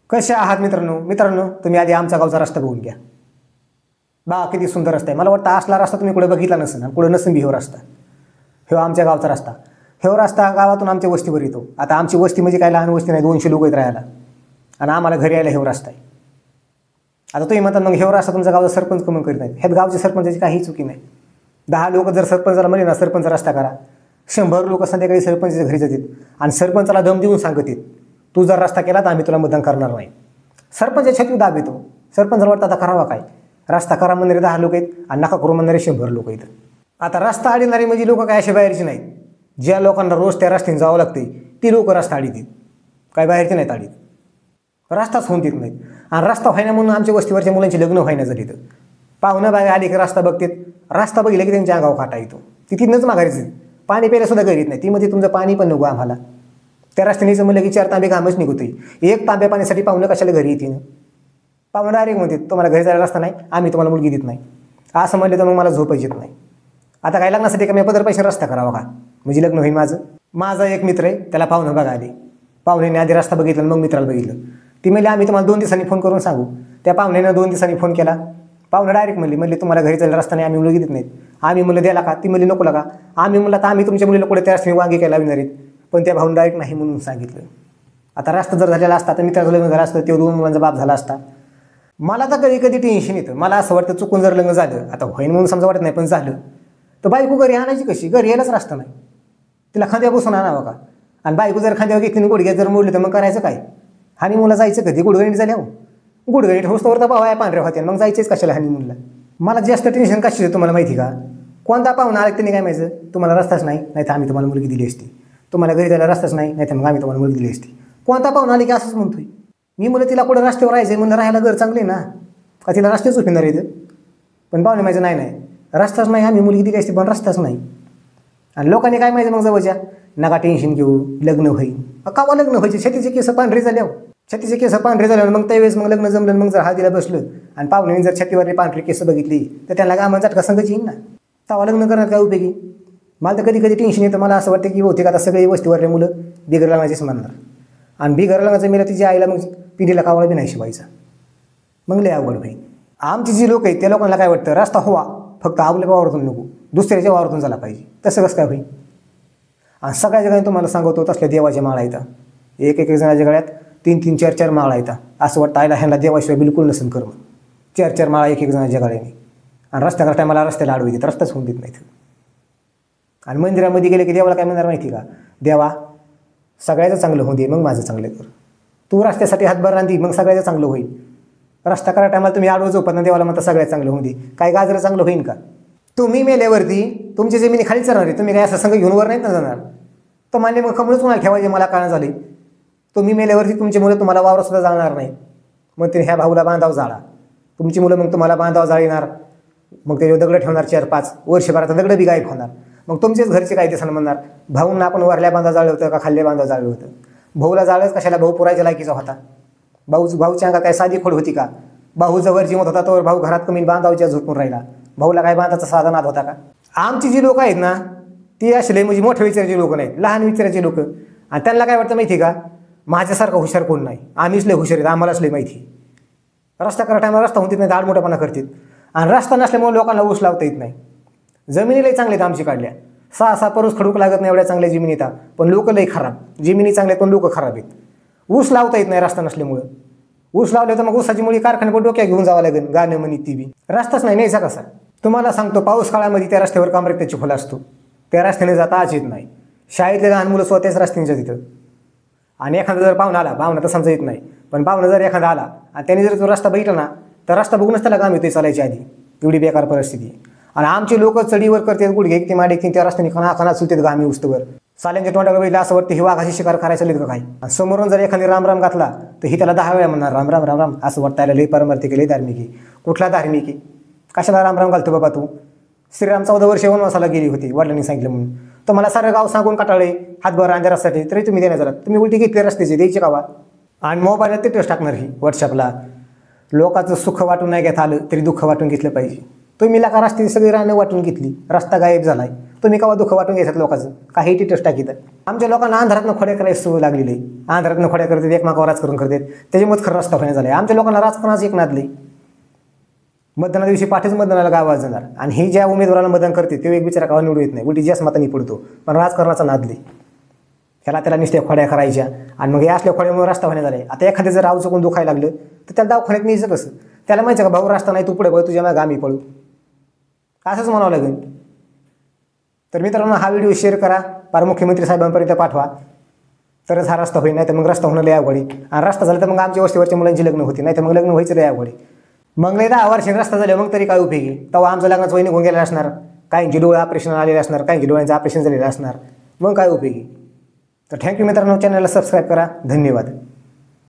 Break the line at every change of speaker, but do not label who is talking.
कसे आहात मित्रांनो तुम्ही आधी आमचा गावचा रस्ता बघून घ्या। बा किती सुंदर रस्ता आहे। मला वाटतं असला रस्ता तुम्ही कुठे बघितला नसेल आणि कुठे नसेल बी ह्यो रस्ता। ह्यो आमच्या गावचा रस्ता। ह्यो रस्ता गावातून आमच्या वस्तीवर येतो। आता आमची वस्ती म्हणजे काय लहान वस्ती नाही, 200 लोक आहेत राहायला आणि आम्हाला घरी यायला ह्यो रस्ता आहे। आता तुम्ही म्हणतात मग ह्यो रस्ता तुमच्या गावचा सरपंच कमी करीत नाहीत। ह्यात गावच्या सरपंचाची काही चुकी नाही। 10 लोक जर सरपंचाला म्हणले ना सरपंच रस्ता करा, 100 लोक संध्याकाळी सरपंचाच्या घरी जातात आणि सरपंचाला दम देऊन सांगतात तू जर रस्ता केला तर आम्ही तुला मतदान करणार नाही। सरपंच छत्री दाब येतो। सरपंचाला वाटतं आता करावा काय, रस्ता करा म्हणणारे 10 लोक आहेत आणि नका करू म्हणणारे 100 लोक आहेत। आता रस्ता अडीणारे म्हणजे लोक काय असे बाहेरचे नाहीत। ज्या लोकांना रोज त्या रस्त्याने जावं लागते ती लोक रस्ता अडीत, काय बाहेरचे नाहीत अडीत, रस्ताच होऊन देत नाहीत। आणि रस्ता व्हायना म्हणून आमच्या वस्तीवरच्या मुलांची लग्न व्हायना झाली तर पाहुणं बागा आली की रस्ता बघतात, रस्ता बघितला की त्यांच्या अंगावर काटा येतो। ती तिथनंच मागायचं, पाणी प्यायला सुद्धा घरी येत नाही। ती मध्ये तुमचं पाणी पण नको आम्हाला, त्या रस्त्याने म्हणलं की 4 तांबे घामच निघतोय। 1 तांब्या पाण्यासाठी पाहुणं कशाला घरी येतील? पाहुणं डायरेक्ट म्हणते तुम्हाला घरी जायला रस्ता नाही, आम्ही तुम्हाला मुलगी देत नाही। असं म्हणले तर मग मला झोपच येत नाही। आता काय लग्नासाठी का मी 15 पैसे रस्ता करावा का म्हणजे लग्न होईल माझं? माझा एक मित्र आहे, त्याला पाहुणं बघा आली। पाहुण्याने आधी रस्ता बघितला मग मित्राला बघितलं। ती म्हणली आम्ही तुम्हाला 2 दिवसांनी फोन करून सांगू। त्या पाहुण्यानं 2 दिवसांनी फोन केला। पाहुणं डायरेक्ट म्हणली तुम्हाला घरी जायला रस्ता नाही, आम्ही मुलगी देत नाहीत। आम्ही म्हणलं द्याला का? ती म्हणली नको लागा। आम्ही म्हणलं तर आम्ही तुमच्या मुलीला कुठे त्या रस्त्याने वांगी काय लावणार आहेत, पण त्या भाऊन डायरेक्ट नाही म्हणून सांगितलं। आता रस्ता जर झालेला असता तर मित्राचं लग्न झालं असतं, ते 2 मुलांचा बाप झाला असता। मला तर कधी कधी टेन्शन येतं। मला असं वाटतं चुकून जर लग्न झालं, आता होईन म्हणून समजा वाटत नाही पण झालं तर बायको घरी आणायची कशी? घरी यायलाच रस्ता नाही, तिला खांद्या बसून आणावं का? आणि बायको जर खांद्यावर घेतली गुडघ्यात जर मोडली तर मग करायचं काय? हानिमूनला जायचं कधी? गुडगणीत झाल्या गुडगणीत होस्तवर तर भावा पांढऱ्या होत्या, मग जायचेच कशाला हानिमूनला? मला जास्त टेन्शन कशी तुम्हाला माहिती का? कोणता पाहुणा आला त्यांनी काय माहिती तुम्हाला रस्ताच नाही, तर आम्ही तुम्हाला मुलगी दिली असती। तुम्हाला घरी जायला रस्ताच नाही, तर मग आम्ही तुम्हाला मुलगी दिली असती। कोणता पाहुणा आले की असंच म्हणतोय मी मुलं तिला कुठं रस्त्यावर राहायचं म्हणून राहायला घर चांगले ना का तिला रस्ते चुकणार येतं? पण पाहुणे माहिती नाही रस्ताच नाही, आम्ही मुलगी दिली असती पण रस्ताच नाही। आणि लोकांनी काय माहिती मग जवळच्या नका टेन्शन घेऊ लग्न होईल। कावा लग्न व्हायचे? छतीचे केस पांढरे झाल्यावर, छतीचे केस पांढरे झाल्यावर मग त्यावेळेस मग लग्न जमलं, मग जर हळदीला बसलं आणि पाहुण्याने जर छतीवर पांढरे केस बघितली तर त्यांना गामान झटका संगच येईल ना, तेव्हा लग्न करण्यात काय उपयोगी? मला तर कधी कधी टेन्शन येतं। मला असं वाटतं की बहुतेक आता सगळे वस्तीवरले मुलं बिगर लग्नाचीच म्हणणार आणि बिगर लग्नाचं मिळालं तिच्या आईला मग पिढीला कावळा बी नाही शिवायचा, मग लय अवघड होईल। आमची जी लोक आहेत त्या लोकांना काय वाटतं रस्ता हवा फक्त आपल्या वावरातून नको, दुसऱ्याच्या वावरातून झाला पाहिजे। तसं कसं काय होईल? आणि सगळ्या जगाने तुम्हाला सांगतो तसल्या देवाच्या माळा येतात, एक जणाच्या गळ्यात 3-3, 4-4 माळा येतात। असं वाटतं आईला ह्यांना देवाशिवाय बिलकुल नसेल कर्म। 4-4 माळा एक जणाच्या गळ्याने आणि रस्त्याच्या टायमाला रस्त्याला अडवू देत, रस्ताच होऊन देत नाहीत। आणि मंदिरामध्ये गेले की देवाला काय म्हणणार माहिती का? देवा सगळ्याचं चांगलं होऊ दे, मग माझं चांगलं कर। तू रस्त्यासाठी हातभार रांधी मग सगळ्याचं चांगलं होईल। रस्ता करा टायमाला तुम्ही आडवं झोपत ना देवाला म्हणता सगळ्यात चांगलं होऊ दे, काय गाजरं चांगलं होईल का? तुम्ही मेल्यावरती तुमची जमिनी खाली चालणार आहे, तुम्ही काय असं संघ घेऊन वर नाहीत ना जाणार। तर मान्य मग कमळच कोणाला ठेवायचे मला काळं झाले। तुम्ही मेल्यावरती तुमची मुलं तुम्हाला वावरात सुद्धा जाणार नाही, मग ते ह्या भाऊला बांधाव जाळा। तुमची मुलं मग तुम्हाला बांधाव जाळणार, मग ते दगड ठेवणार 4-5 वर्षभरात दगड बी गायब होणार। मग तुमचेच घरचे काय ते सण म्हणणार भाऊंना आपण वरल्या बांधा जाळलं होतं का खाल्ल्या बांधा जाळलं होतं? भाऊला जाळच कशाला? भाऊ पुरायच्या लायकीचा होता? भाऊच्या अंगात काय साधी खोड होती का? भाऊ जवळ जिवंत होता तर भाऊ घरात कमी बांधावच्या झोपून राहिला, भाऊला काय बांधाचा साधा नाद होता का? आमची जी लोक आहेत ना ती असले म्हणजे मोठ्या विचाराची लोक नाहीत, लहान विचाराची लोक। आणि त्यांना काय वाटतं माहिती का? माझ्यासारखा हुशार कोण नाही, आम्हीच लय हुशार आहेत, आम्हालाच लय माहिती। रस्ता करा टायमाला रस्ता होतीत नाही, दाड मोठेपणा करतात आणि रस्ता नसल्यामुळे लोकांना ऊस लावता येत नाही। जमिनी लय चांगल्या आहेत आमची काढल्या, 6-6 परूस खडूक लागत नाही एवढ्या चांगल्या जमिनी येतात, पण लोक लय खराब। जमिनी चांगल्या पण लोक खराब आहेत। ऊस लावता येत नाही रस्ता नसल्यामुळं। ऊस लावले तर मग ऊसाची मुळी कारखान्यावर डोक्यात घेऊन जावं लागेल, गाणं म्हणत ती बी रस्ताच नाही न्यायचा कसा? तुम्हाला सांगतो पाऊस काळामध्ये त्या रस्त्यावर कामरेत्याची फुलं असतो, त्या रस्त्याने जाता आज येत नाही। शाळेतले लहान मुलं स्वतःच रस्त्याने तिथं आणि एखादा जर पाहुणा आला, पाहुणा तर समजा येत नाही पण पाहुणा जर एखादा आला आणि त्याने जर तो रस्ता बघितला ना तर रस्ता बघूनच त्याला काम येते चालायच्या आधी, एवढी बेकार परिस्थिती। आणि आमचे लोक चढीवर करतात, गुडघे ते माडे त्या रस्त्याने खाना सुलतेत गामी उस्तवर। साल्यांच्या तोंडाकडे बघितलं असं वाटतं ही वाघाची शिकार करायचं का काय? आणि समोरून जर एखादी राम राम घातला तर ही त्याला 10 वेळा म्हणणार राम राम राम राम, असं वाटतं लय परमार्थिक लय धार्मिक आहे। कुठला धार्मिक आहे? कशाला राम राम घालतो बाबा तू? श्रीराम 14 वर्ष वनवासाला गेली होती वडिलांनी सांगितलं म्हणून। तर मला सारं गाव सांगून काटाळे हातभर अंधारासाठी तरी तुम्ही देण्यात आलात, तुम्ही उलटी घेतली रस्त्याची द्यायची कावा? आणि मोबाईलला तिथेच टाकणार ही व्हॉट्सअपला। लोकांचं सुख वाटून नाही घेता आलं तरी दुःख वाटून घेतलं पाहिजे। तुम्ही का रस्त्याची सगळी रानं वाटून घेतली, रस्ता गायब झालाय, तुम्ही केव्हा दुःख वाटून घ्यायचं लोकांचं काही टिटस टाकीत. आमच्या लोकांना अंधारातनं खोड्या करायची सवय लागलेली आहे. अंधारातनं खोड्या करतात, एकमेकावर राजकारण करतात, त्याच्यामुळे खरं रस्ता होण्यात झाला आहे. आमच्या लोकांना राजकारणाचं एक नादली. मतदाना दिवशी पाठीच मतदानाला गावात जाणार आणि ही ज्या उमेदवाराला मतदान करते ते एक बिचारा गावा निवडून येत नाही, उलटी जास्त मतांनी पडतो. पण राजकारणाचा नादली त्याला नुसत्या खोड्या करायच्या आणि मग या असल्या खोड्यामुळे रस्ता होण्यात झाला आहे. आता एखाद्या जर आव चुकून दुखायला लागलं तर त्याला दवाखान्यात न्यायचं कसं? त्याला माहिती का भाऊ रस्ता नाही, तू पुढे बघ, तुझ्या मागे आम्ही पळू, असंच म्हणावं लागेल. तर मित्रांनो, हा व्हिडिओ शेअर करा, पार मुख्यमंत्री साहेबांपर्यंत पाठवा, तरच हा रस्ता होईल. नाही तर मग रस्ता होणं लय अवघड आहे. आणि रस्ता झाला तर मग आमच्या वस्तीवरच्या मुलांची लग्न होती, नाही तर मग लग्न व्हायचं लय अवघड आहे. मग नाही 10 वर्षांनी रस्ता झाले मग तरी काय उपयोगी? तेव्हा आमचं लग्नाचं वय निघून गेलेलं असणार, काहींची डोळे ऑपरेशन आलेले असणार, काहींची डोळ्यांचं ऑपरेशन झालेलं असणार, मग काय उपयोगी? तर थँक्यू मित्रांनो, चॅनलला सबस्क्राईब करा. धन्यवाद.